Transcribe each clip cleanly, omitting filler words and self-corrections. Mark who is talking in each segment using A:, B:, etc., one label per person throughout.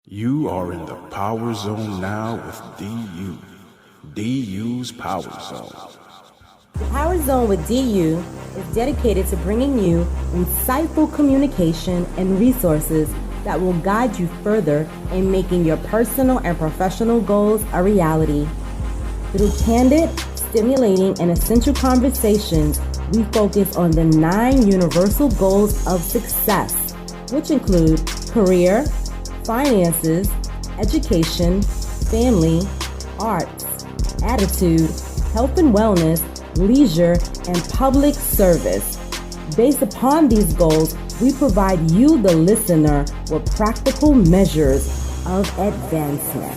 A: You are in the Power Zone now with DU. DU's Power Zone.
B: The Power Zone with DU is dedicated to bringing you insightful communication and resources that will guide you further in making your personal and professional goals a reality. Through candid, stimulating, and essential conversations, we focus on the 9 universal goals of success, which include career, finances, education, family, arts, attitude, health and wellness, leisure, and public service. Based upon these goals, we provide you, the listener, with practical measures of advancement.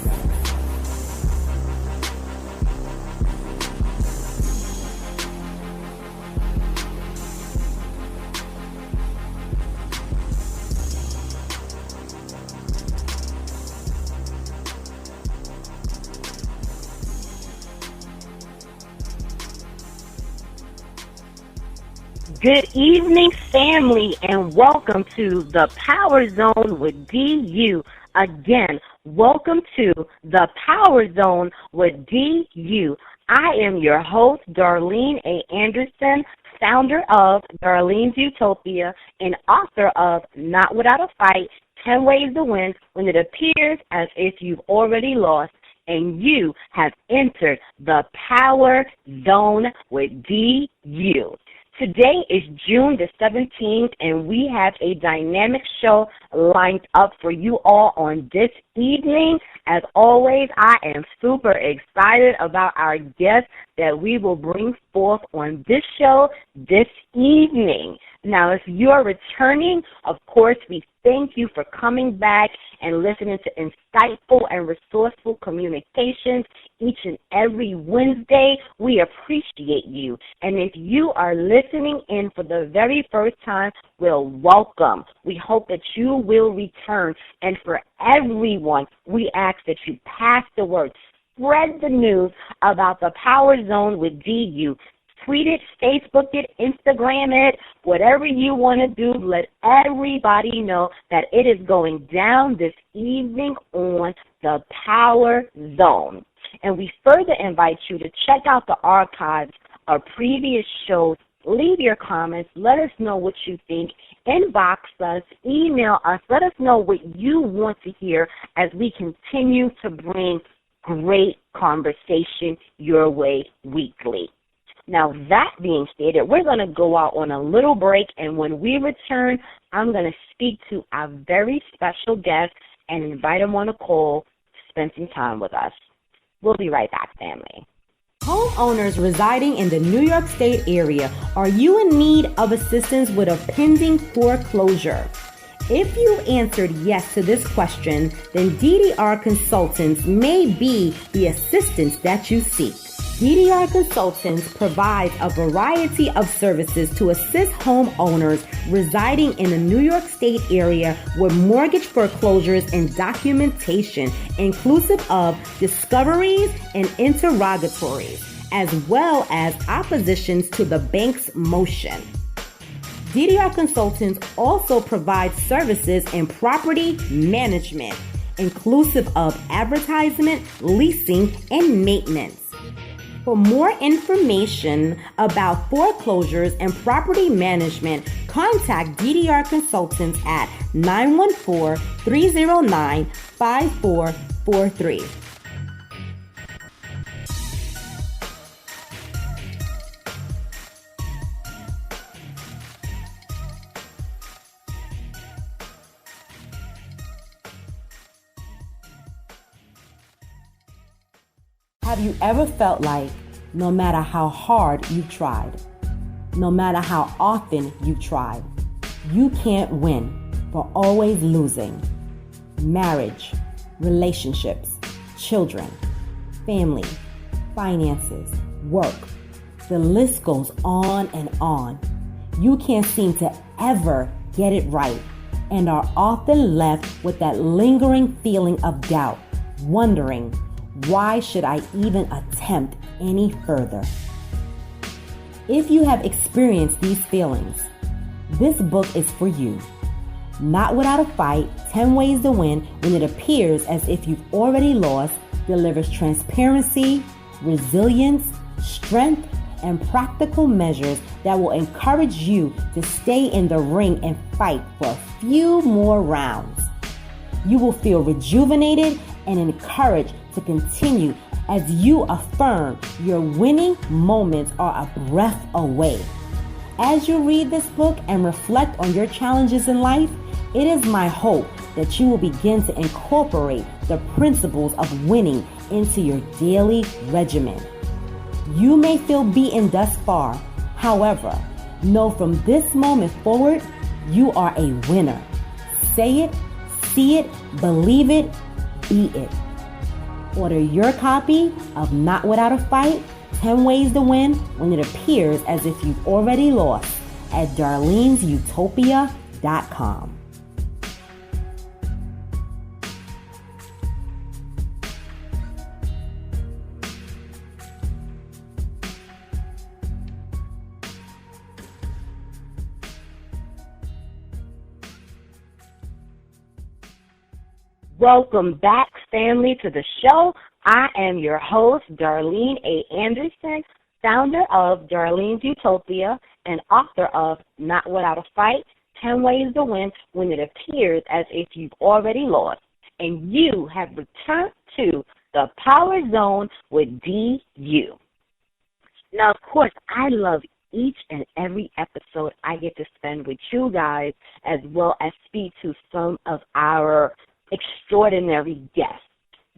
C: Good evening, family, and welcome to the Power Zone with DU. Again, welcome to the Power Zone with DU. I am your host, Darlene A. Anderson, founder of Darlene's Utopia and author of Not Without a Fight, 10 Ways to Win When It Appears as If You've Already Lost and You Have Entered the Power Zone with DU. Today is June the 17th, and we have a dynamic show lined up for you all on this evening. As always, I am super excited about our guests that we will bring forth on this show this evening. Now, if you are returning, of course, we thank you for coming back and listening to insightful and resourceful communications each and every Wednesday. We appreciate you. And if you are listening in for the very first time, well, welcome. We hope that you will return. And for everyone, we ask that you pass the word. Spread the news about the Power Zone with DU. Tweet it, Facebook it, Instagram it, whatever you want to do. Let everybody know that it is going down this evening on the Power Zone. And we further invite you to check out the archives of previous shows. Leave your comments. Let us know what you think. Inbox us. Email us. Let us know what you want to hear as we continue to bring great conversation your way weekly. Now, that being stated, we're going to go out on a little break, and when we return, I'm going to speak to our very special guest and invite him on a call to spend some time with us. We'll be right back, family.
B: Homeowners residing in the New York State area, are you in need of assistance with a pending foreclosure? If you answered yes to this question, then DDR Consultants may be the assistance that you seek. DDR Consultants provides a variety of services to assist homeowners residing in the New York State area with mortgage foreclosures and documentation, inclusive of discoveries and interrogatories, as well as oppositions to the bank's motion. DDR Consultants also provide services in property management, inclusive of advertisement, leasing, and maintenance. For more information about foreclosures and property management, contact DDR Consultants at 914-309-5443. Have you ever felt like no matter how hard you've tried, no matter how often you've tried, you can't win, but always losing? Marriage, relationships, children, family, finances, work. The list goes on and on. You can't seem to ever get it right and are often left with that lingering feeling of doubt, wondering, why should I even attempt any further? If you have experienced these feelings, this book is for you. Not Without a Fight, 10 Ways to Win When It Appears as If You've Already Lost delivers transparency, resilience, strength, and practical measures that will encourage you to stay in the ring and fight for a few more rounds. You will feel rejuvenated and encouraged to continue as you affirm your winning moments are a breath away. As you read this book and reflect on your challenges in life, it is my hope that you will begin to incorporate the principles of winning into your daily regimen. You may feel beaten thus far. However, know from this moment forward, you are a winner. Say it, see it, believe it, be it. Order your copy of Not Without a Fight, 10 Ways to Win When It Appears as If You've Already Lost at darlenesutopia.com.
C: Welcome back, family, to the show. I am your host, Darlene A. Anderson, founder of Darlene's Utopia and author of Not Without a Fight, 10 Ways to Win When It Appears as If You've Already Lost. And you have returned to the Power Zone with DU. Now, of course, I love each and every episode I get to spend with you guys, as well as speak to some of our extraordinary guests.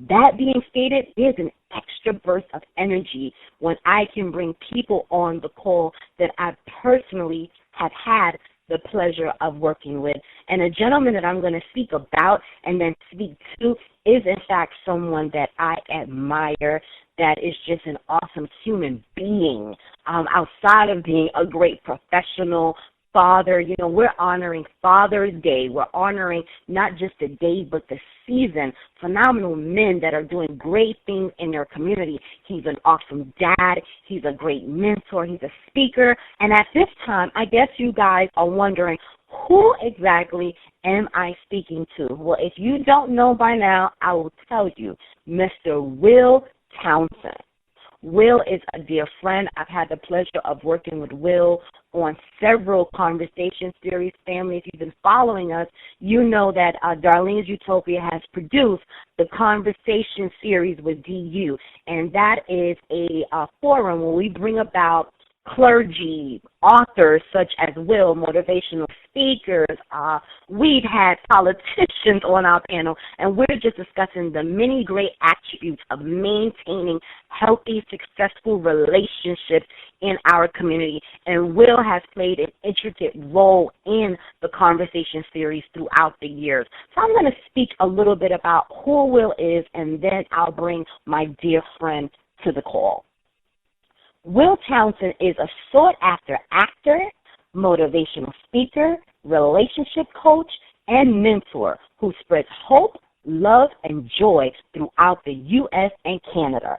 C: That being stated, there's an extra burst of energy when I can bring people on the call that I personally have had the pleasure of working with. And a gentleman that I'm going to speak about and then speak to is, in fact, someone that I admire, that is just an awesome human being. Outside of being a great professional father, you know, we're honoring Father's Day. We're honoring not just the day, but the season. Phenomenal men that are doing great things in their community. He's an awesome dad. He's a great mentor. He's a speaker. And at this time, I guess you guys are wondering, who exactly am I speaking to? Well, if you don't know by now, I will tell you, Mr. Wil Townsend. Wil is a dear friend. I've had the pleasure of working with Wil on several conversation series. Family, if you've been following us, you know that Darlene's Utopia has produced the conversation series with DU, and that is a forum where we bring about clergy, authors such as Wil, motivational speakers. We've had politicians on our panel, and we're just discussing the many great attributes of maintaining healthy, successful relationships in our community. And Wil has played an intricate role in the conversation series throughout the years. So I'm going to speak a little bit about who Wil is, and then I'll bring my dear friend to the call. Wil Townsend is a sought-after actor, motivational speaker, relationship coach, and mentor who spreads hope, love, and joy throughout the U.S. and Canada.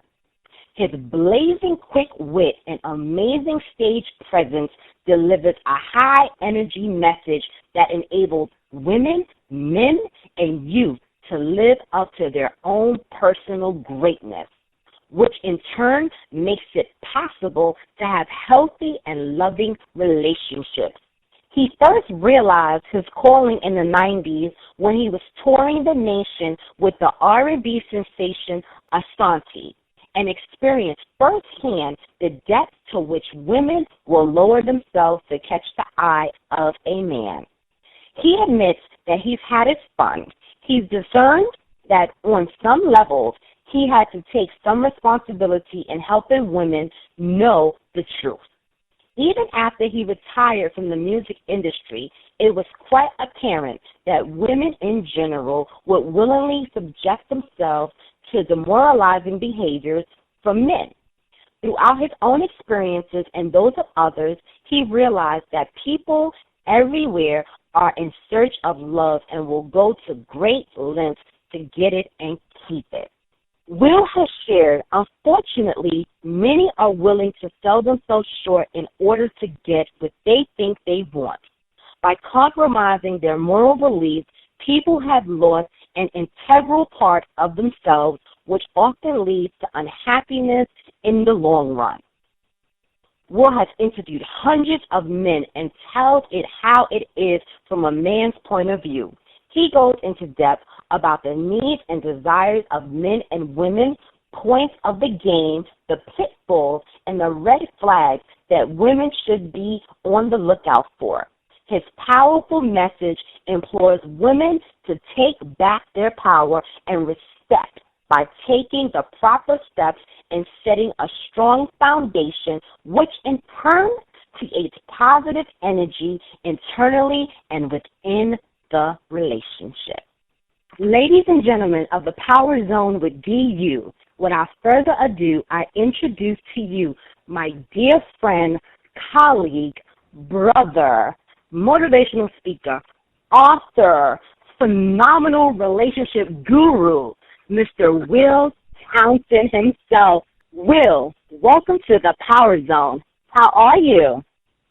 C: His blazing quick wit and amazing stage presence delivers a high-energy message that enables women, men, and youth to live up to their own personal greatness, which in turn makes it possible to have healthy and loving relationships. He first realized his calling in the 90s when he was touring the nation with the R&B sensation Ashanti, and experienced firsthand the depth to which women will lower themselves to catch the eye of a man. He admits that he's had his fun. He's discerned that on some levels, he had to take some responsibility in helping women know the truth. Even after he retired from the music industry, it was quite apparent that women in general would willingly subject themselves to demoralizing behaviors from men. Throughout his own experiences and those of others, he realized that people everywhere are in search of love and will go to great lengths to get it and keep it. Wil has shared, unfortunately, many are willing to sell themselves short in order to get what they think they want. By compromising their moral beliefs, people have lost an integral part of themselves, which often leads to unhappiness in the long run. Wil has interviewed hundreds of men and tells it how it is from a man's point of view. He goes into depth about the needs and desires of men and women, points of the game, the pitfalls, and the red flags that women should be on the lookout for. His powerful message implores women to take back their power and respect by taking the proper steps and setting a strong foundation, which in turn creates positive energy internally and within the relationship. Ladies and gentlemen of the Power Zone with DU, without further ado, I introduce to you my dear friend, colleague, brother, motivational speaker, author, phenomenal relationship guru, Mr. Wil Townsend himself. Wil, welcome to the Power Zone. How are you?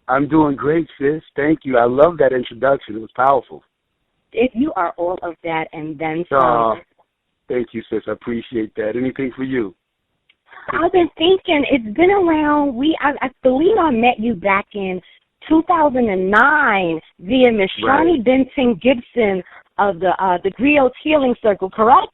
D: I'm doing great, sis. Thank you. I love that introduction. It was powerful.
C: If you are all of that and then some.
D: Thank you, sis. I appreciate that. Anything for you?
C: I've been thinking, it's been around, I believe I met you back in 2009 via Miss Shawnee Benton Gibson of the Griots Healing Circle, correct?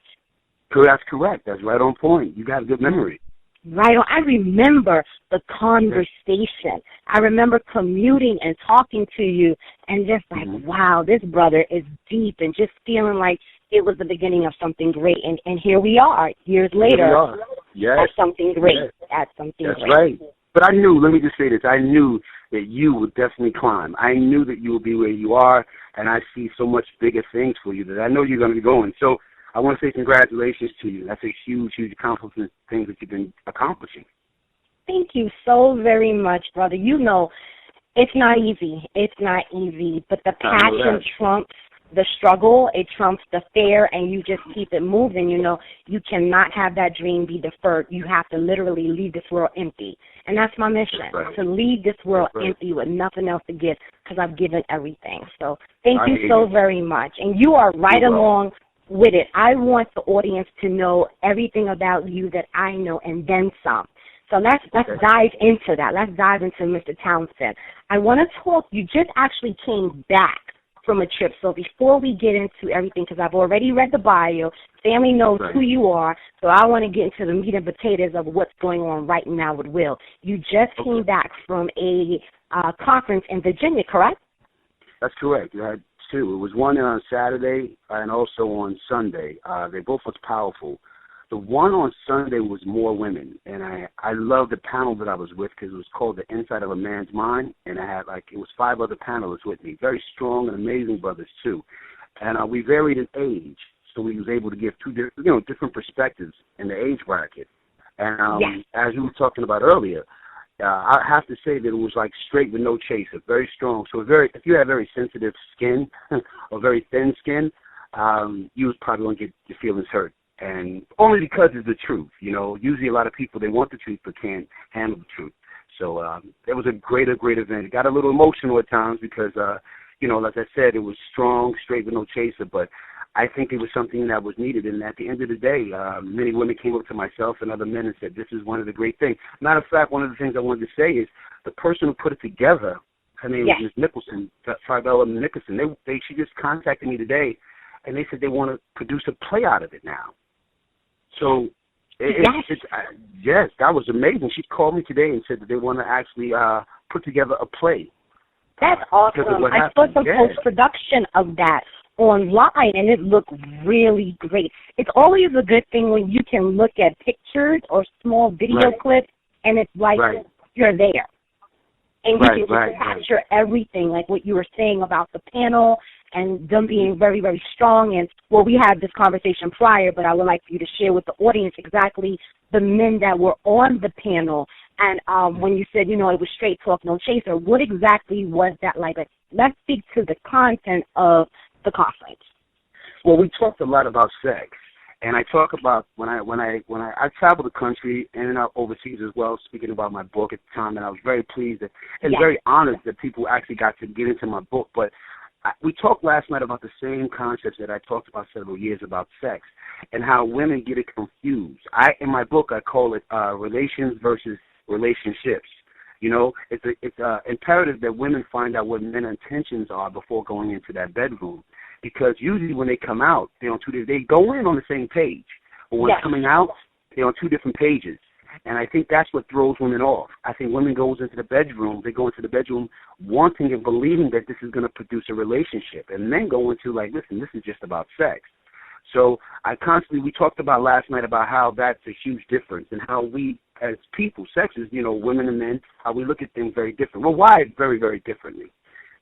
D: That's correct. That's right on point. You got a good memory.
C: Right on. I remember the conversation. I remember commuting and talking to you and just like, wow, this brother is deep, and just feeling like it was the beginning of something great. And here we are, years later, at something great. At something great.
D: That's right. But I knew, let me just say this, I knew that you would definitely climb. I knew that you would be where you are, and I see so much bigger things for you that I know you're going to be going. So I want to say congratulations to you. That's a huge, huge accomplishment, things that you've been accomplishing.
C: Thank you so very much, brother. You know, it's not easy. It's not easy, but the passion trumps the struggle. It trumps the fear, and you just keep it moving. You know, you cannot have that dream be deferred. You have to literally leave this world empty. And that's my mission, to leave this world empty with nothing else to give, because I've given everything. So thank you so very much. And you are right along with it. I want the audience to know everything about you that I know, and then some. So let's dive into that. Let's dive into Mr. Townsend. I want to talk, you just actually came back from a trip. So before we get into everything, because I've already read the bio, family knows who you are, so I want to get into the meat and potatoes of what's going on right now with Wil. You just came back from a conference in Virginia, correct?
D: That's correct. You had two. It was one on Saturday and also on Sunday. They both was powerful. The one on Sunday was more women, and I loved the panel that I was with because it was called The Inside of a Man's Mind, and I had it was 5 other panelists with me, very strong and amazing brothers too. And we varied in age, so we was able to give two different perspectives in the age bracket. And as we were talking about earlier, I have to say that it was like straight with no chaser, very strong. So if you have very sensitive skin or very thin skin, you was probably going to get your feelings hurt. And only because it's the truth, Usually a lot of people, they want the truth but can't handle the truth. So it was a great event. It got a little emotional at times because, like I said, it was strong, straight with no chaser. But I think it was something that was needed. And at the end of the day, many women came up to myself and other men and said, this is one of the great things. Matter of fact, one of the things I wanted to say is the person who put it together, her name was Ms. Nicholson, Tribella Nicholson. She just contacted me today, and they said they want to produce a play out of it now. So, that was amazing. She called me today and said that they want to actually put together a play.
C: That's awesome. I saw some post-production of that online, and it looked really great. It's always a good thing when you can look at pictures or small video clips, and it's like you're there. And you can capture everything, like what you were saying about the panel and them being very, very strong. And, we had this conversation prior, but I would like for you to share with the audience exactly the men that were on the panel. And when you said, it was straight talk, no chaser, what exactly was that like? Let's speak to the content of the conference.
D: Well, we talked a lot about sex. And I talk about when I travel the country and overseas as well, speaking about my book at the time, and I was very pleased and very honored that people actually got to get into my book. But we talked last night about the same concepts that I talked about several years about sex and how women get it confused. In my book, I call it relations versus relationships. You know, it's imperative that women find out what men's intentions are before going into that bedroom, because usually when they come out, they go in on the same page, but when coming out, they're on two different pages. And I think that's what throws women off. I think women go into the bedroom wanting and believing that this is going to produce a relationship, and then go into like, listen, this is just about sex. So we talked about last night about how that's a huge difference, and how we as people, sex is, you know, women and men, how we look at things very different. We're wired very, very differently.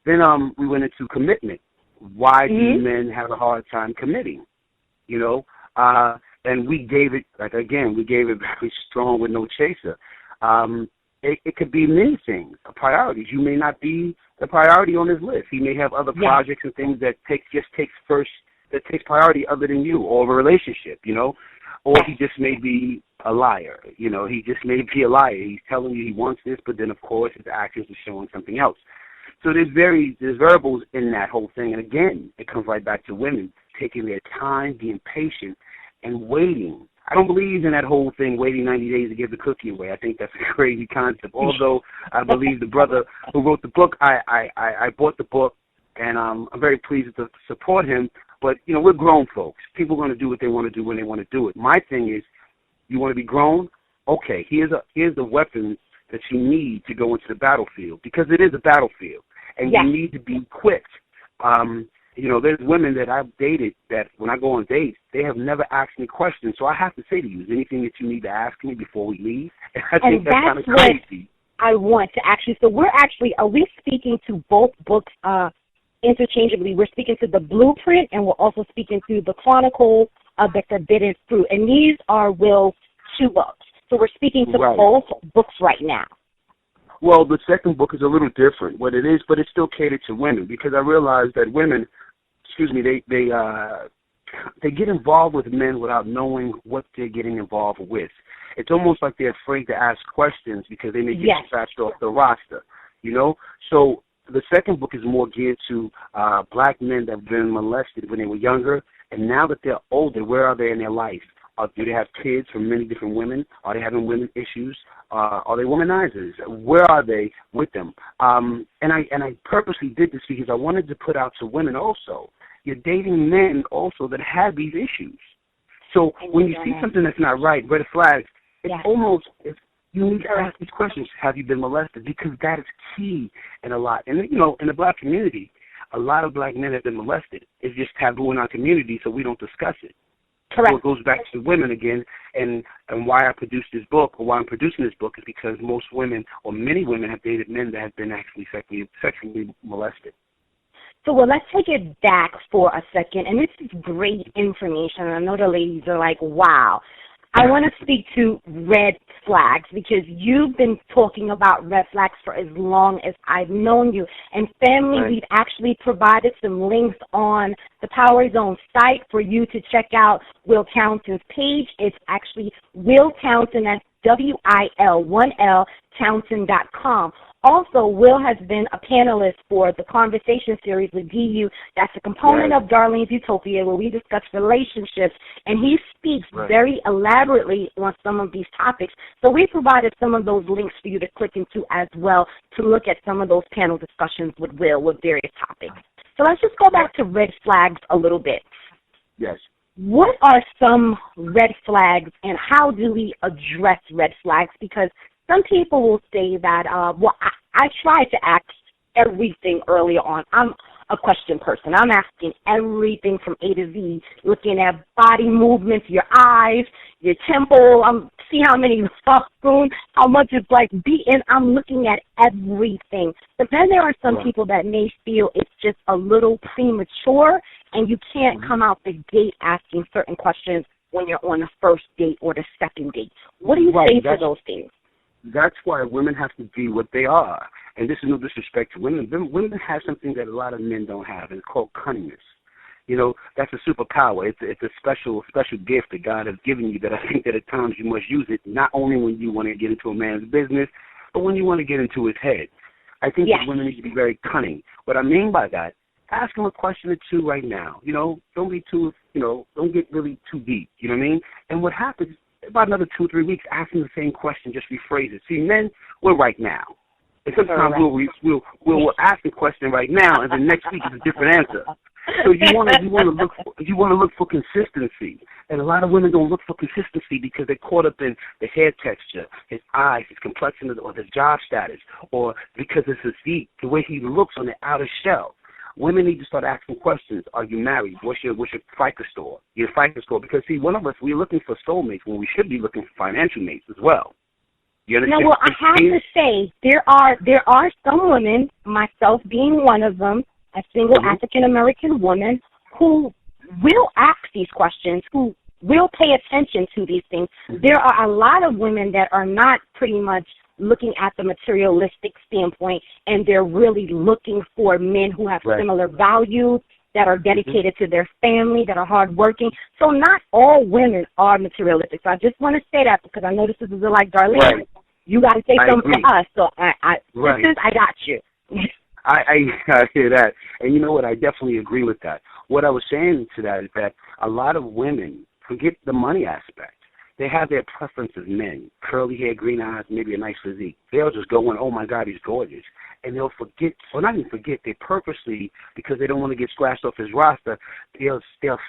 D: Then we went into commitment. Why do men have a hard time committing? You know, and we gave it very strong with no chaser. It could be many things, priorities. You may not be the priority on his list. He may have other projects and things that takes priority other than you, or a relationship, you know. Or he just may be a liar, you know. He just may be a liar. He's telling you he wants this, but then, of course, his actions are showing something else. So there's variables in that whole thing. And, again, it comes right back to women taking their time, being patient, and waiting. I don't believe in that whole thing, waiting 90 days to give the cookie away. I think that's a crazy concept. Although I believe the brother who wrote the book, I bought the book, and I'm very pleased to support him. But, you know, we're grown folks. People are going to do what they want to do when they want to do it. My thing is, you want to be grown? Okay, here's the weapon that you need to go into the battlefield, because it is a battlefield, and you need to be equipped. You know, there's women that I've dated that when I go on dates, they have never asked me questions. So I have to say to you, is anything that you need to ask me before we leave? And I think that's kind of crazy.
C: I want to actually, so are we speaking to both books interchangeably? We're speaking to the Blueprint, and we're also speaking to the Chronicle of the Forbidden Fruit. And these are Wil's two books. So we're speaking to both books right now.
D: Well, the second book is a little different, what it is, but it's still catered to women, because I realize that women, they get involved with men without knowing what they're getting involved with. It's almost like they're afraid to ask questions because they may get scratched off the roster, you know? So the second book is more geared to black men that have been molested when they were younger, and now that they're older, where are they in their life? Do they have kids from many different women? Are they having women issues? Are they womanizers? Where are they with them? And I purposely did this because I wanted to put out to women also. You're dating men also that have these issues. So when you see something that's not right, red flags, it's almost, you need to ask these questions. Have you been molested? Because that is key in a lot. And, you know, in the black community, a lot of black men have been molested. It's just taboo in our community, so we don't discuss it.
C: Correct.
D: So it goes back to women again, and why I produced this book, or why I'm producing this book, is because most women, or many women, have dated men that have been actually sexually molested.
C: So, well, let's take it back for a second, and this is great information. I know the ladies are like, wow. I want to speak to red flags, because you've been talking about red flags for as long as I've known you. And family, we've actually provided some links on the Power Zone site for you to check out Wil Townsend's page. It's actually Wil Townsend, that's WIL, Townsend.com. Also, Wil has been a panelist for the Conversation series with DU. That's a component of Darlene's Utopia, where we discuss relationships, and he speaks very elaborately on some of these topics. So we provided some of those links for you to click into as well to look at some of those panel discussions with Wil with various topics. So let's just go back to red flags a little bit.
D: Yes.
C: What are some red flags, and how do we address red flags? Because some people will say that, I try to ask everything early on. I'm a question person. I'm asking everything from A to Z, looking at body movements, your eyes, your temple. See how many spoons, how much it's like beating. I'm looking at everything. But then there are some people that may feel it's just a little premature, and you can't come out the gate asking certain questions when you're on the first date or the second date. What do you say to those things?
D: That's why women have to be what they are. And this is no disrespect to women. Women have something that a lot of men don't have, and it's called cunningness. That's a superpower. It's a special gift that God has given you that I think that at times you must use it, not only when you want to get into a man's business, but when you want to get into his head. I think that women need to be very cunning. What I mean by that, ask them a question or two right now. Don't be too, don't get really too deep. You know what I mean? And what happens, about another 2 or 3 weeks, ask them the same question, just rephrase it. See, men, we're right now. And sometimes we'll ask a question right now, and then next week is a different answer. So you want to look for consistency, and a lot of women don't look for consistency because they're caught up in the hair texture, his eyes, his complexion, or his job status, or because it's his feet, the way he looks on the outer shell. Women need to start asking questions. Are you married? What's your FICA score? Your FICA score, because see, one of us, we're looking for soulmates when we should be looking for financial mates as well. You understand?
C: No, well, I have to say there are some women, myself being one of them, a single African American woman, who will ask these questions, who will pay attention to these things. There are a lot of women that are not pretty much looking at the materialistic standpoint, and they're really looking for men who have similar values, that are dedicated to their family, that are hardworking. So not all women are materialistic. So I just want to say that because I know this is like Darlene.
D: Right.
C: You got to say something
D: agree.
C: to us. So I got you.
D: I hear that. And you know what? I definitely agree with that. What I was saying to that is that a lot of women forget the money aspect. They have their preference as men, curly hair, green eyes, maybe a nice physique. They'll just go in, oh, my God, he's gorgeous. And they'll forget, or not even forget, they purposely, because they don't want to get scratched off his roster, they'll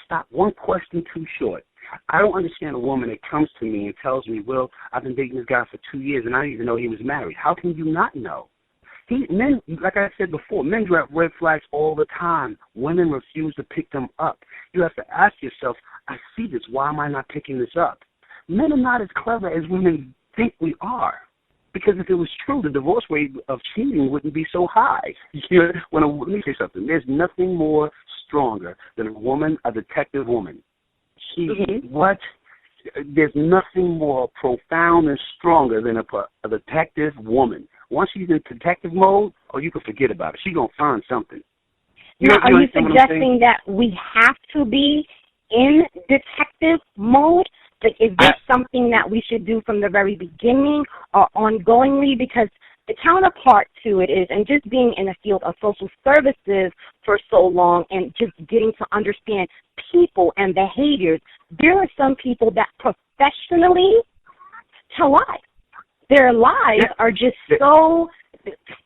D: stop one question too short. I don't understand a woman that comes to me and tells me, Will, I've been dating this guy for 2 years, and I didn't even know he was married. How can you not know? Men, like I said before, men drop red flags all the time. Women refuse to pick them up. You have to ask yourself, I see this. Why am I not picking this up? Men are not as clever as women think we are. Because if it was true, the divorce rate of cheating wouldn't be so high. Let me say something. There's nothing more stronger than a detective woman. There's nothing more profound and stronger than a detective woman. Once she's in detective mode, you can forget about it. She's going to find something.
C: Are you suggesting that we have to be in detective mode? Like, is this something that we should do from the very beginning or ongoingly? Because the counterpart to it is, and just being in the field of social services for so long and just getting to understand people and behaviors, there are some people that professionally tell lies. Their lives are just so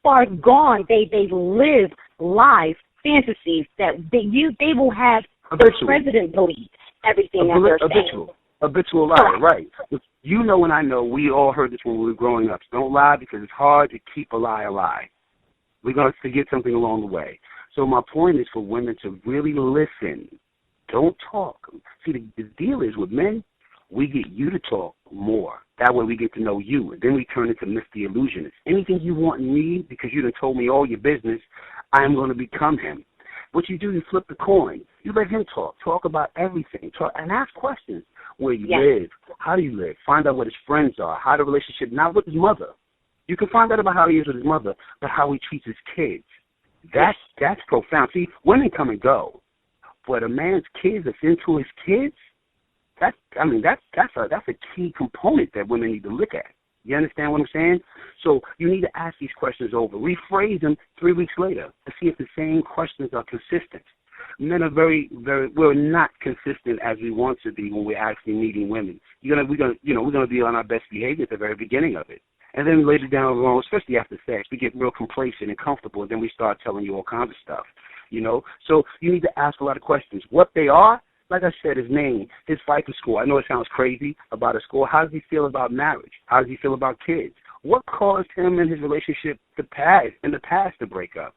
C: far gone. They live live fantasies that they will have the president believe everything that they're saying.
D: Habitual lie, right. You know and I know, we all heard this when we were growing up. So don't lie because it's hard to keep a lie alive. We're going to forget something along the way. So my point is for women to really listen. Don't talk. See, the deal is with men, we get you to talk more. That way we get to know you. And then we turn into Mr. the Illusionist. Anything you want and need, because you done told me all your business, I am going to become him. What you do, you flip the coin. You let him talk about everything, and ask questions. Where you live, how do you live, find out what his friends are, how the relationship, not with his mother. You can find out about how he is with his mother, but how he treats his kids. That's profound. See, women come and go, but a man's kids that's into his kids, that's a key component that women need to look at. You understand what I'm saying? So you need to ask these questions over. Rephrase them 3 weeks later to see if the same questions are consistent. Men are we're not consistent as we want to be when we're actually meeting women. We're gonna be on our best behavior at the very beginning of it. And then later down the road, especially after sex, we get real complacent and comfortable, and then we start telling you all kinds of stuff, So you need to ask a lot of questions. What they are, like I said, his name, his FICA score. I know it sounds crazy about a score. How does he feel about marriage? How does he feel about kids? What caused him and his relationship in the past to break up?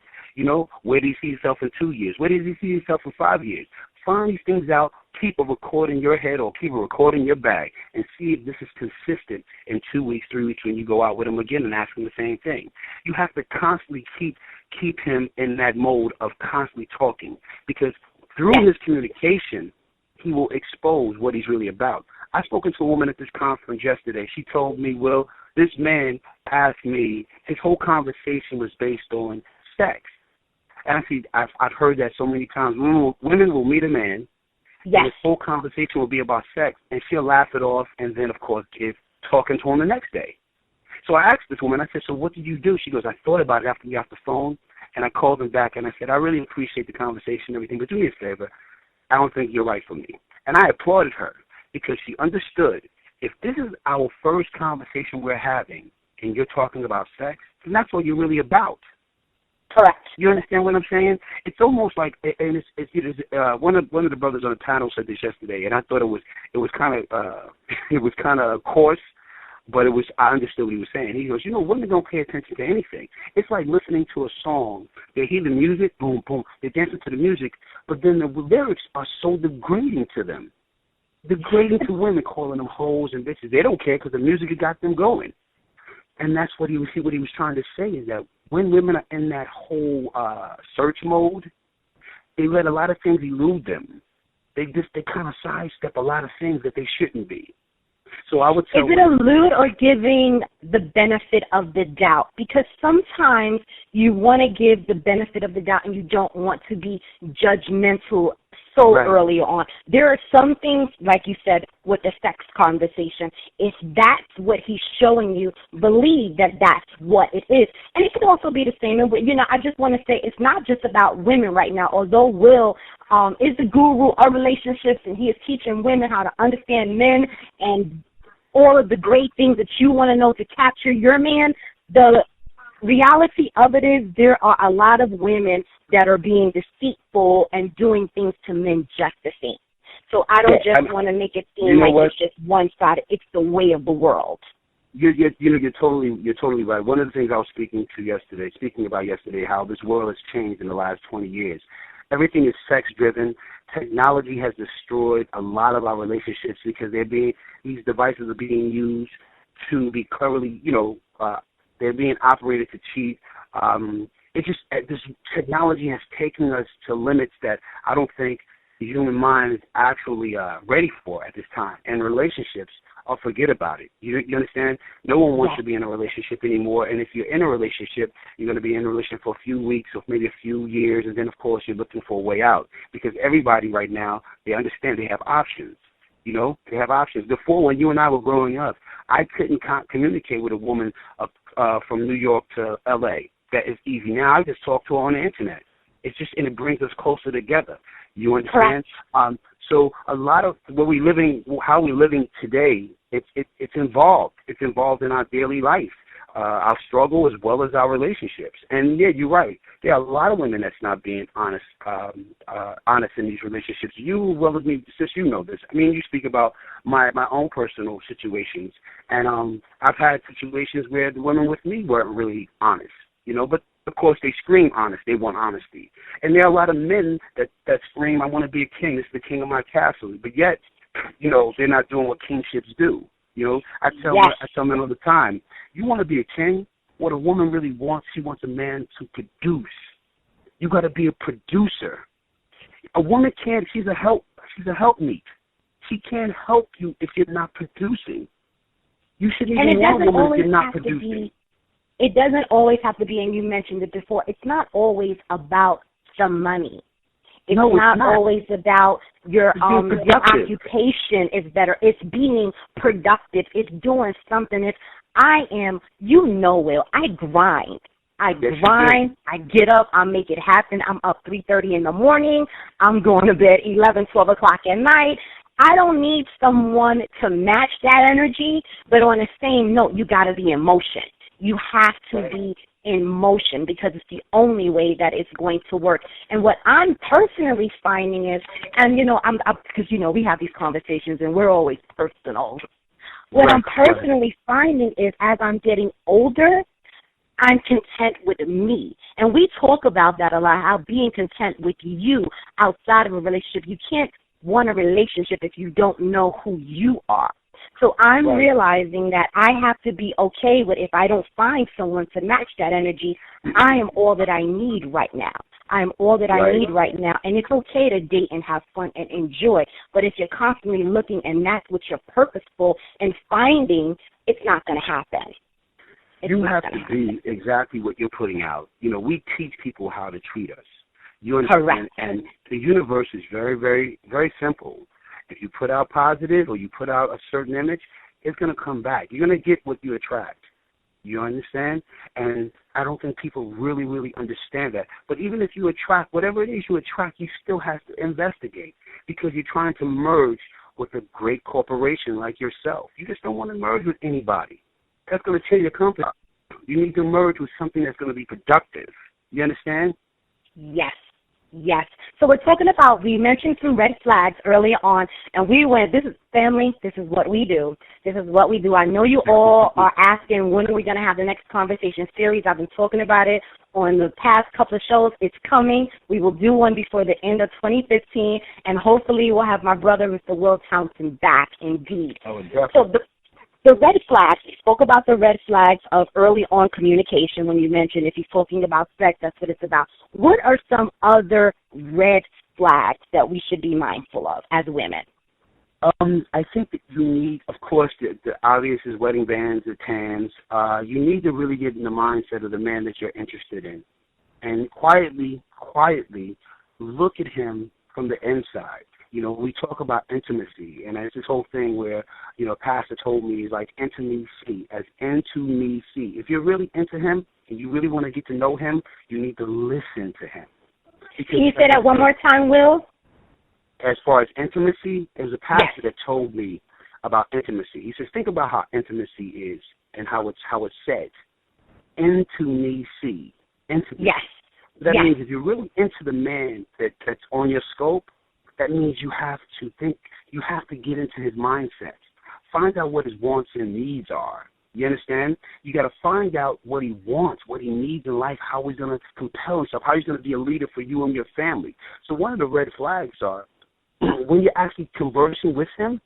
D: Where do you see yourself in 2 years? Where does he see yourself in 5 years? Find these things out, keep a record in your head or keep a record in your bag, and see if this is consistent in 2 weeks, 3 weeks when you go out with him again and ask him the same thing. You have to constantly keep him in that mode of constantly talking, because through his communication, he will expose what he's really about. I spoke to a woman at this conference yesterday. She told me, Will, this man asked me, his whole conversation was based on sex. Actually, I've heard that so many times. Women will meet a man,
C: Yes.
D: and this whole conversation will be about sex, and she'll laugh it off, and then, of course, give talking to him the next day. So I asked this woman, I said, so what did you do? She goes, I thought about it after we got off the phone, and I called him back, and I said, I really appreciate the conversation and everything, but do me a favor. I don't think you're right for me. And I applauded her because she understood if this is our first conversation we're having and you're talking about sex, then that's what you're really about.
C: Correct.
D: You understand what I'm saying? It's almost like, and one of the brothers on the panel said this yesterday, and I thought it was kind of coarse, but I understood what he was saying. He goes, women don't pay attention to anything. It's like listening to a song. They hear the music, boom, boom. They're dancing to the music, but then the lyrics are so degrading to them. Degrading to women, calling them hoes and bitches. They don't care because the music has got them going. And that's what he was trying to say is that when women are in that whole search mode, they let a lot of things elude them. They kind of sidestep a lot of things that they shouldn't be. So I would tell
C: Is it elude or giving the benefit of the doubt? Because sometimes you want to give the benefit of the doubt and you don't want to be judgmental so
D: right.
C: early on. There are some things, like you said, with the sex conversation. If that's what he's showing you, believe that that's what it is. And it can also be the same. I just want to say it's not just about women right now. Although Will is the guru of relationships and he is teaching women how to understand men and all of the great things that you want to know to capture your man, the reality of it is there are a lot of women that are being deceitful and doing things to men just the same. So I don't want to make it seem like it's just one-sided. It's the way of the world.
D: You're totally right. One of the things I was speaking about yesterday, how this world has changed in the last 20 years. Everything is sex-driven. Technology has destroyed a lot of our relationships because these devices are being used to be cleverly, they're being operated to cheat. This technology has taken us to limits that I don't think the human mind is actually ready for at this time. And relationships, forget about it. You understand? No one wants to be in a relationship anymore. And if you're in a relationship, you're going to be in a relationship for a few weeks or maybe a few years, and then, of course, you're looking for a way out. Because everybody right now, they understand they have options. They have options. Before, when you and I were growing up, I couldn't communicate with a woman from New York to L.A. That is easy. Now I just talk to her on the Internet. And it brings us closer together. You understand?
C: Correct.
D: So a lot of how we're living today, it's involved. It's involved in our daily life, our struggle as well as our relationships. And yeah, you're right. There are a lot of women that's not being honest in these relationships. You, well as me, sis, you know this. I mean, you speak about my own personal situations, and I've had situations where the women with me weren't really honest. But of course they scream honest. They want honesty. And there are a lot of men that scream, I want to be a king. This is the king of my castle. But yet, they're not doing what kingships do. I tell men all the time, you want to be a king? What a woman really wants, she wants a man to produce. You got to be a producer. A woman can't, she's a helpmeet. She can't help you if you're not producing. You shouldn't even want a woman if you're not producing.
C: It doesn't always have to be, and you mentioned it before, it's not always about the money. It's not always about your occupation is better. It's being productive. It's doing something. Will, I grind. I get up, I make it happen. I'm up 3:30 in the morning. I'm going to bed 11, 12 o'clock at night. I don't need someone to match that energy, but on the same note, you got to be in motion. You have to be in motion because it's the only way that it's going to work. And what I'm personally finding is, and because we have these conversations and we're always personal. What I'm personally finding is as I'm getting older, I'm content with me. And we talk about that a lot, how being content with you outside of a relationship. You can't want a relationship if you don't know who you are. So I'm realizing that I have to be okay with if I don't find someone to match that energy, I am all that I need right now. I'm all that I need right now. And it's okay to date and have fun and enjoy. But if you're constantly looking and that's what you're purposeful and finding, it's not going to happen.
D: You have to be exactly what you're putting out. We teach people how to treat us. You understand?
C: Correct.
D: And the universe is very, very, very simple. If you put out positive or you put out a certain image, it's going to come back. You're going to get what you attract. You understand? And I don't think people really, really understand that. But even if you attract, whatever it is you attract, you still have to investigate because you're trying to merge with a great corporation like yourself. You just don't want to merge with anybody. That's going to tear your company. You need to merge with something that's going to be productive. You understand?
C: Yes. Yes. So we're talking about, we mentioned some red flags earlier on, and we went, this is family, this is what we do. This is what we do. I know you all are asking, when are we going to have the next conversation series? I've been talking about it on the past couple of shows. It's coming. We will do one before the end of 2015, and hopefully we'll have my brother, Mr. Wil Townsend, back indeed.
D: Oh, definitely.
C: So the red flags, you spoke about the red flags of early on communication when you mentioned if you're talking about sex, that's what it's about. What are some other red flags that we should be mindful of as women?
D: I think that you need, of course, the obvious is wedding bands, the tans. You need to really get in the mindset of the man that you're interested in. And quietly look at him from the inside. You know, we talk about intimacy, and it's this whole thing where, you know, a pastor told me, he's like, intimacy, as into me see. If you're really into him and you really want to get to know him, you need to listen to him.
C: Can you say that one more time, Will?
D: As far as intimacy, there was a pastor that told me about intimacy. He says, think about how intimacy is and how it's said. Into me see. Into me.
C: Yes.
D: That means if you're really into the man that's on your scope, that means you have to think, you have to get into his mindset. Find out what his wants and needs are. You understand? You got to find out what he wants, what he needs in life, how he's going to compel himself, how he's going to be a leader for you and your family. So one of the red flags are when you're actually conversing with him,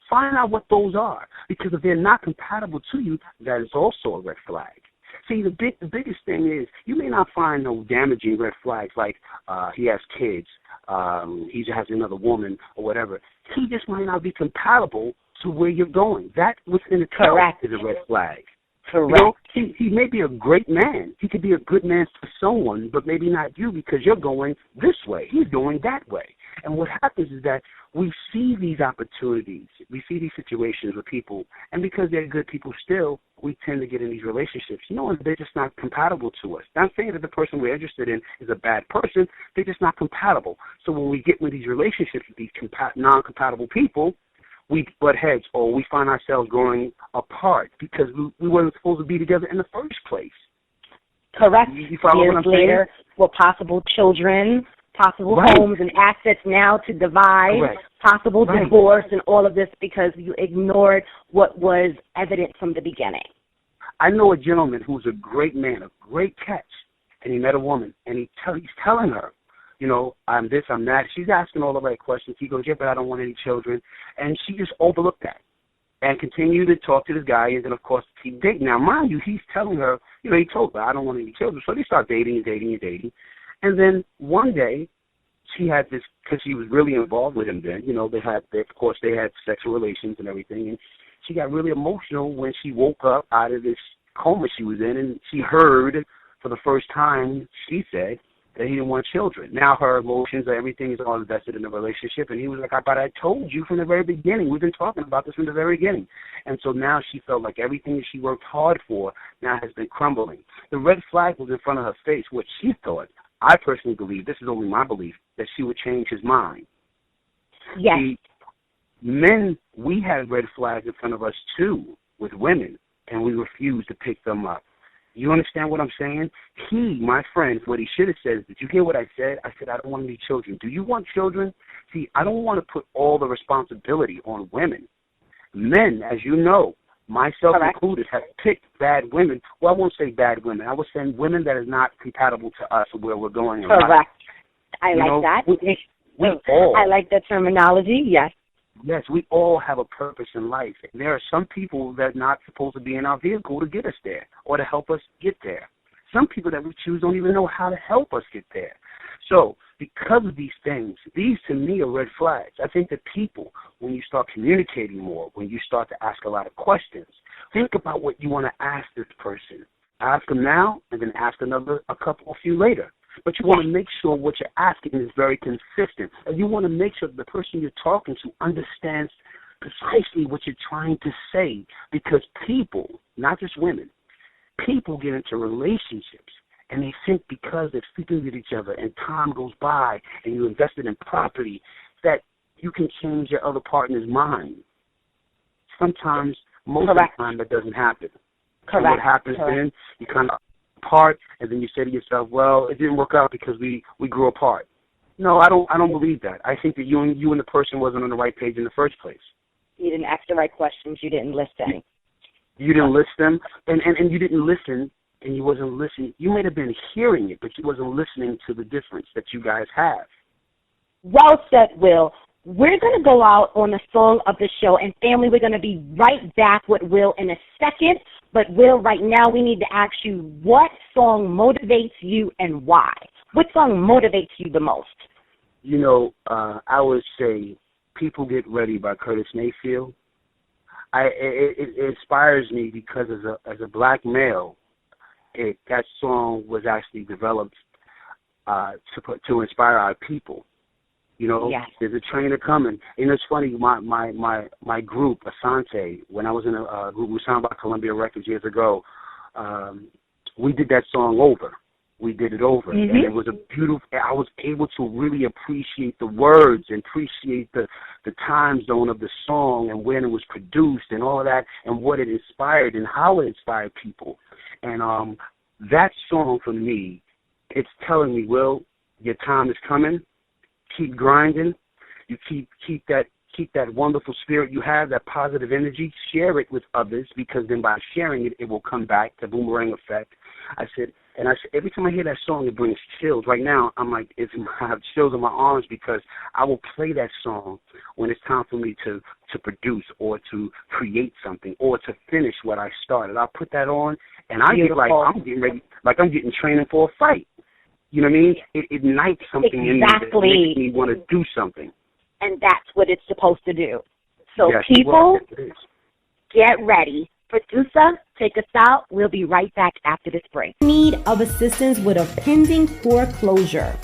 D: find out what those are. Because if they're not compatible to you, that is also a red flag. See, the biggest thing is you may not find no damaging red flags like he has kids, he has another woman or whatever. He just might not be compatible to where you're going. That within itself is a red flag.
C: Correct.
D: You know, he may be a great man. He could be a good man for someone, but maybe not you because you're going this way. He's going that way. And what happens is that we see these opportunities, we see these situations with people, and because they're good people still, we tend to get in these relationships knowing they're just not compatible to us. Not saying that the person we're interested in is a bad person, they're just not compatible. So when we get into these relationships with these non-compatible people, we butt heads or we find ourselves growing apart because we weren't supposed to be together in the first place.
C: Correct.
D: You follow
C: Years
D: what I'm
C: later,
D: saying?
C: with possible children, possible
D: Right.
C: homes and assets now to divide,
D: Correct.
C: possible
D: Right.
C: divorce and all of this because you ignored what was evident from the beginning.
D: I know a gentleman who's a great man, a great catch, and he met a woman, and he's telling her, you know, I'm this, I'm that. She's asking all the right questions. He goes, yeah, but I don't want any children. And she just overlooked that and continued to talk to this guy and then, of course, keep dating. Now, mind you, he's telling her, you know, he told her, I don't want any children. So they start dating. And then one day, she had this, because she was really involved with him then, you know, they had sexual relations and everything. And she got really emotional when she woke up out of this coma she was in, and she heard for the first time, she said, that he didn't want children. Now her emotions, everything is all invested in the relationship, and he was like, but I told you from the very beginning. We've been talking about this from the very beginning. And so now she felt like everything that she worked hard for now has been crumbling. The red flag was in front of her face, what she thought. I personally believe, this is only my belief, that she would change his mind.
C: Yes.
D: See, men, we had red flags in front of us too with women, and we refused to pick them up. You understand what I'm saying? He, my friend, what he should have said is, did you hear what I said? I said, I don't want any children. Do you want children? See, I don't want to put all the responsibility on women. Men, as you know, myself included, have picked bad women. Well, I won't say bad women. I would say women that is not compatible to us where we're going in life.
C: Correct. I like that.
D: We all.
C: I like that terminology, yes.
D: Yes, we all have a purpose in life. And there are some people that are not supposed to be in our vehicle to get us there or to help us get there. Some people that we choose don't even know how to help us get there. So because of these things, these to me are red flags. I think that people, when you start communicating more, when you start to ask a lot of questions, think about what you want to ask this person. Ask them now and then ask a few later. But you want to make sure what you're asking is very consistent. And you want to make sure that the person you're talking to understands precisely what you're trying to say. Because people, not just women, people get into relationships and they think because they're sleeping with each other and time goes by and you invested in property that you can change your other partner's mind. Sometimes, most of the time, that doesn't happen.
C: Correct.
D: So what happens then, you kind of apart, and then you say to yourself, well, it didn't work out because we grew apart. No, I don't believe that. I think that you and the person wasn't on the right page in the first place.
C: You didn't ask the right questions. You didn't listen.
D: You didn't listen, and you didn't listen, and you wasn't listening. You might have been hearing it, but you wasn't listening to the difference that you guys have.
C: Well said, Will. We're going to go out on the song of the show, and family, we're going to be right back with Will in a second. But, Will, right now we need to ask you, what song motivates you and why? What song motivates you the most?
D: You know, I would say People Get Ready by Curtis Mayfield. It inspires me because as a black male, that song was actually developed to inspire our people. You know,
C: yes.
D: There's a trainer coming. And it's funny, my group, Asante, when I was in a group, we signed by Columbia Records years ago, we did that song over. We did it over.
C: Mm-hmm.
D: And it was a beautiful, I was able to really appreciate the words and appreciate the time zone of the song and when it was produced and all of that and what it inspired and how it inspired people. And that song for me, it's telling me, Will, your time is coming. Keep grinding. You keep that wonderful spirit you have, that positive energy. Share it with others because then by sharing it, it will come back. The boomerang effect. I said, every time I hear that song, it brings chills. Right now, I'm like, I have chills on my arms because I will play that song when it's time for me to produce or to create something or to finish what I started. I'll put that on, and I get like I'm getting ready, like I'm getting training for a fight. You know what I mean? It ignites something in me that makes me want to do something.
C: And that's what it's supposed to do. So
D: yes,
C: people, get ready. Producer, take us out. We'll be right back after this break.
B: Need of assistance with a pending foreclosure?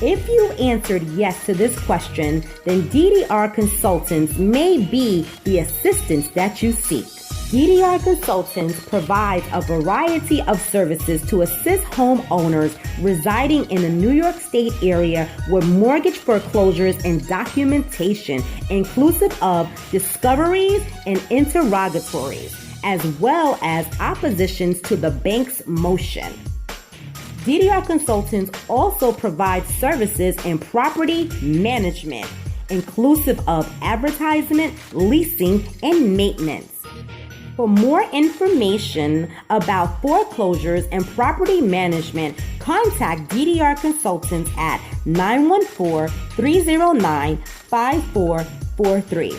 B: If you answered yes to this question, then DDR Consultants may be the assistance that you seek. DDR Consultants provides a variety of services to assist homeowners residing in the New York State area with mortgage foreclosures and documentation, inclusive of discoveries and interrogatories, as well as oppositions to the bank's motion. DDR Consultants also provides services in property management, inclusive of advertisement, leasing, and maintenance. For more information about foreclosures and property management, contact DDR Consultants at 914-309-5443.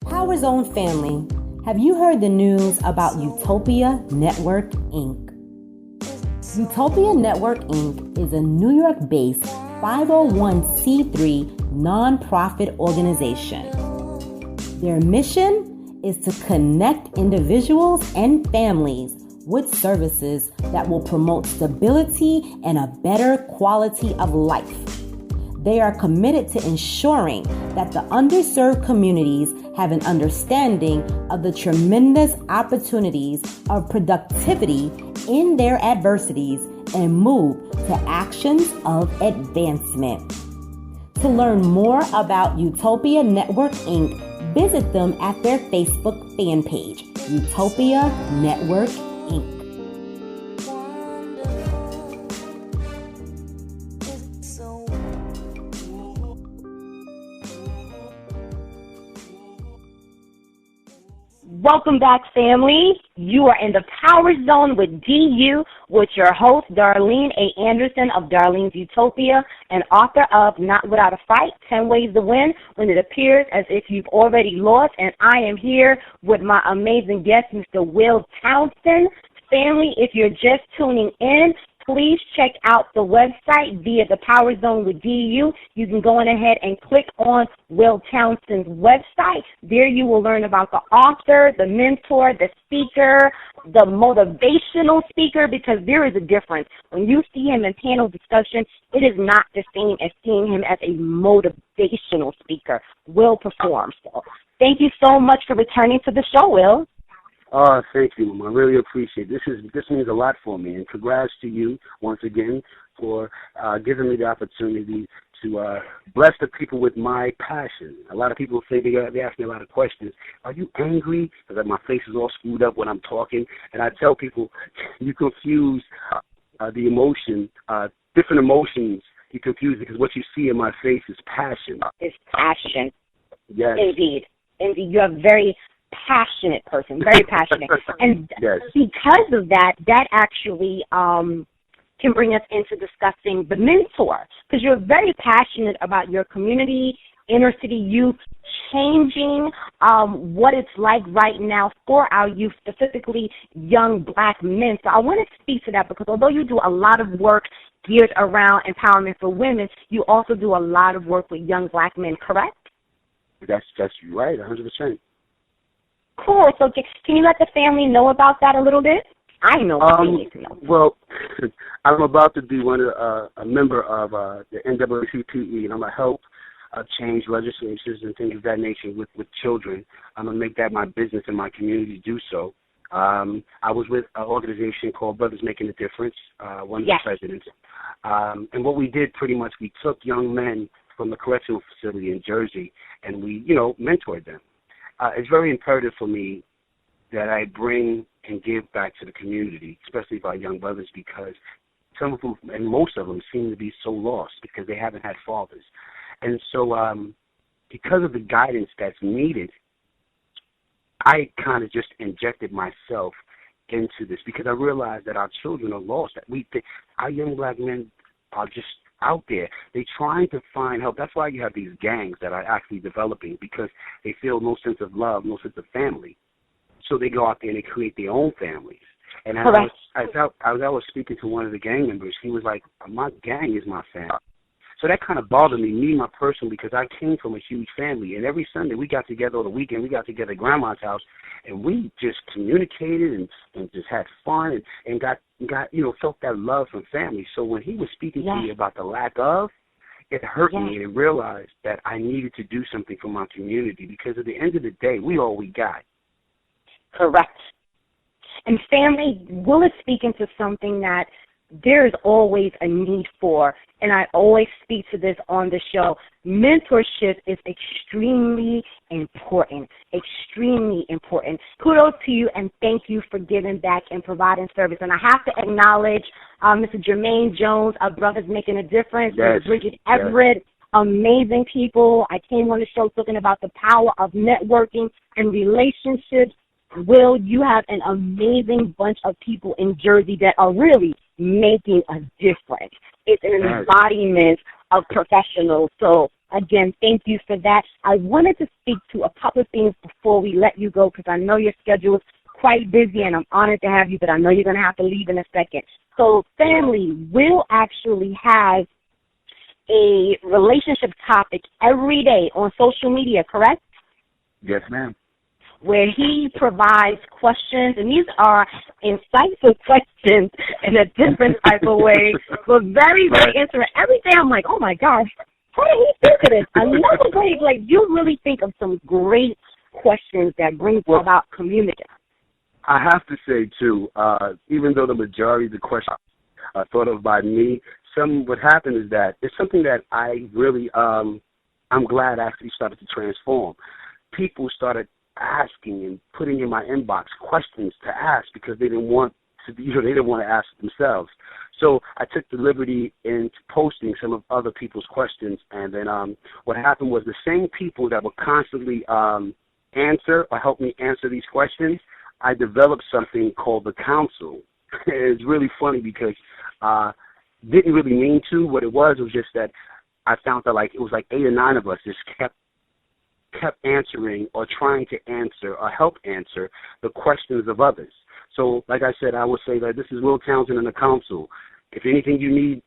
B: Power Zone family, have you heard the news about Utopia Network Inc.? Utopia Network Inc. is a New York-based 501c3 nonprofit organization. Their mission is to connect individuals and families with services that will promote stability and a better quality of life. They are committed to ensuring that the underserved communities have an understanding of the tremendous opportunities of productivity in their adversities and move to actions of advancement. To learn more about Utopia Network Inc., visit them at their Facebook fan page, Utopia Network Inc.
C: Welcome back, family. You are in the Power Zone with DU with your host, Darlene A. Anderson of Darlene's Utopia and author of Not Without a Fight, 10 Ways to Win When It Appears as If You've Already Lost. And I am here with my amazing guest, Mr. Wil Townsend. Family, if you're just tuning in, please check out the website via the Power Zone with DU. You can go on ahead and click on Wil Townsend's website. There you will learn about the author, the mentor, the speaker, the motivational speaker, because there is a difference. When you see him in panel discussion, it is not the same as seeing him as a motivational speaker. Wil performs. So thank you so much for returning to the show, Wil.
D: Oh, thank you, Mom. I really appreciate it. This means a lot for me, and congrats to you once again for giving me the opportunity to bless the people with my passion. A lot of people say they ask me a lot of questions. Are you angry? Because my face is all screwed up when I'm talking, and I tell people you confuse the emotion, different emotions. You confuse it because what you see in my face is passion.
C: It's passion.
D: Yes.
C: Indeed. You're a very passionate person, very passionate. And
D: yes.
C: Because of that, that actually can bring us into discussing the mentor, because you're very passionate about your community, inner city youth, changing what it's like right now for our youth, specifically young black men. So I want to speak to that because although you do a lot of work geared around empowerment for women, you also do a lot of work with young black men, correct?
D: That's right, 100%.
C: Cool. So can you let the family know about that a little bit? I know what they need to know.
D: Well, I'm about to be a member of the NAACP, and I'm going to help change legislations and things of that nature with children. I'm going to make that my business and my community do so. I was with an organization called Brothers Making a Difference, one of the presidents. And what we did pretty much, we took young men from the correctional facility in Jersey, and we, mentored them. It's very imperative for me that I bring and give back to the community, especially by young brothers, because some of them, and most of them, seem to be so lost because they haven't had fathers. And so because of the guidance that's needed, I kind of just injected myself into this because I realized that our children are lost. Our young black men are just out there. They're trying to find help. That's why you have these gangs that are actually developing, because they feel no sense of love, no sense of family. So they go out there and they create their own families. And as I was speaking to one of the gang members, he was like, my gang is my family. So that kind of bothered me my person, because I came from a huge family. And every Sunday we got together, or the weekend we got together at Grandma's house, and we just communicated and just had fun and got felt that love from family. So when he was speaking to me about the lack of, it hurt me, and I realized that I needed to do something for my community, because at the end of the day, we all we got.
C: Correct. And family, Wil is speaking to something that there is always a need for, and I always speak to this on the show. Mentorship is extremely important, extremely important. Kudos to you, and thank you for giving back and providing service. And I have to acknowledge Mr. Jermaine Jones of Brothers Making a Difference, and Bridget Everett, amazing people. I came on the show talking about the power of networking and relationships. Wil, you have an amazing bunch of people in Jersey that are really making a difference. It's an embodiment of professionals. So, again, thank you for that. I wanted to speak to a couple of things before we let you go, because I know your schedule is quite busy, and I'm honored to have you, but I know you're going to have to leave in a second. So, family, Wil actually has a relationship topic every day on social media, correct?
D: Yes, ma'am.
C: Where he provides questions, and these are insightful questions in a different type of way, but very, very interesting. Every day I'm like, oh my gosh, how did he think of this? Another way, like, you really think of some great questions that bring about community.
D: I have to say, too, even though the majority of the questions are thought of by me, what happened is that it's something that I really, I'm glad actually started to transform. People started asking and putting in my inbox questions to ask, because they didn't want to they didn't want to ask themselves. So I took the liberty into posting some of other people's questions, and then what happened was the same people that would constantly answer or help me answer these questions, I developed something called the council. It's really funny because didn't really mean to. What it was just that I found that it was 8 or 9 of us just kept answering or trying to answer or help answer the questions of others. So, like I said, I would say that this is Wil Townsend and the council. if anything you need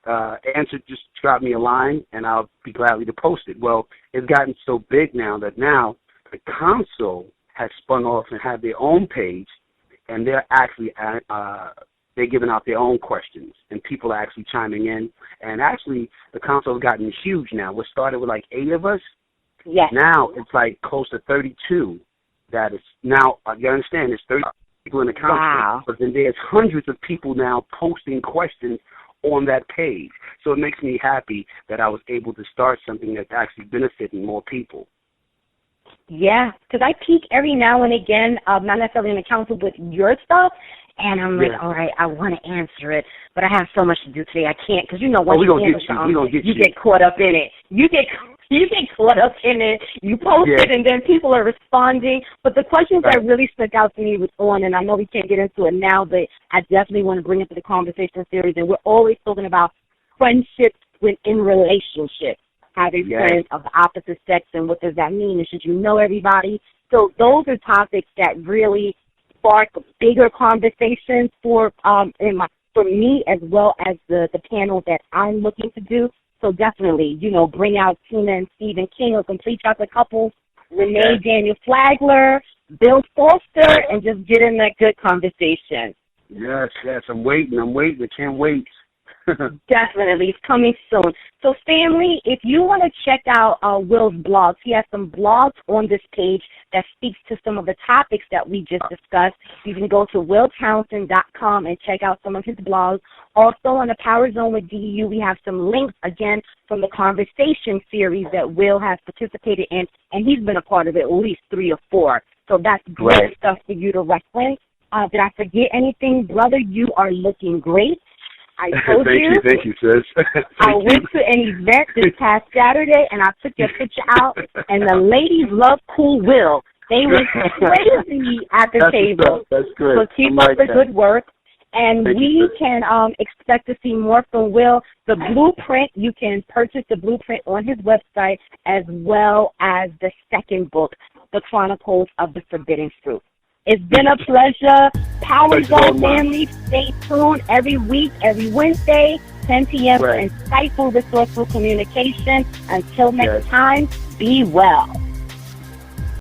D: answered, just drop me a line, and I'll be gladly to post it. Well, it's gotten so big now that now the council has spun off and have their own page, and they're actually they're giving out their own questions, and people are actually chiming in. And actually, the council has gotten huge now. We started with like 8 of us.
C: Yes.
D: Now it's like close to 32. That is now. You understand? There's 30 people in the council,
C: Wow.
D: but then there's hundreds of people now posting questions on that page. So it makes me happy that I was able to start something that's actually benefiting more people.
C: Yeah, because I peek every now and again, not necessarily in the council, but your stuff, and I'm like, all right, I want to answer it, but I have so much to do today, I can't, because once you get caught up in it. You get caught up in it, you post it, and then people are responding. But the questions that really stuck out to me was on, and I know we can't get into it now, but I definitely want to bring it to the conversation series, and we're always talking about friendships within relationships. Having friends of the opposite sex, and what does that mean, and should you know everybody? So those are topics that really spark bigger conversations for me, as well as the panel that I'm looking to do. So definitely, bring out Tina and Stephen King, or Complete Chocolate Couple, Renee Daniel Flagler, Bill Foster, and just get in that good conversation.
D: Yes, I'm waiting. I can't wait.
C: Definitely. It's coming soon. So, family, if you want to check out Will's blogs, he has some blogs on this page that speaks to some of the topics that we just discussed. You can go to wiltownsend.com and check out some of his blogs. Also, on the Power Zone with DU, we have some links, again, from the conversation series that Will has participated in, and he's been a part of it at least 3 or 4. So that's great stuff for you to reference. Did I forget anything? Brother, you are looking great. I told
D: Thank you, sis.
C: I went to an event this past Saturday, and I took your picture out, and the ladies love Cool Will. They went crazy at the table.
D: That's great.
C: So keep up the good work, and we can expect to see more from Will. The blueprint, you can purchase the blueprint on his website, as well as the second book, The Chronicles of the Forbidden Fruit. It's been a pleasure. Power Zone family, stay tuned every week, every Wednesday, 10 p.m. for insightful, resourceful communication. Until next time, be well.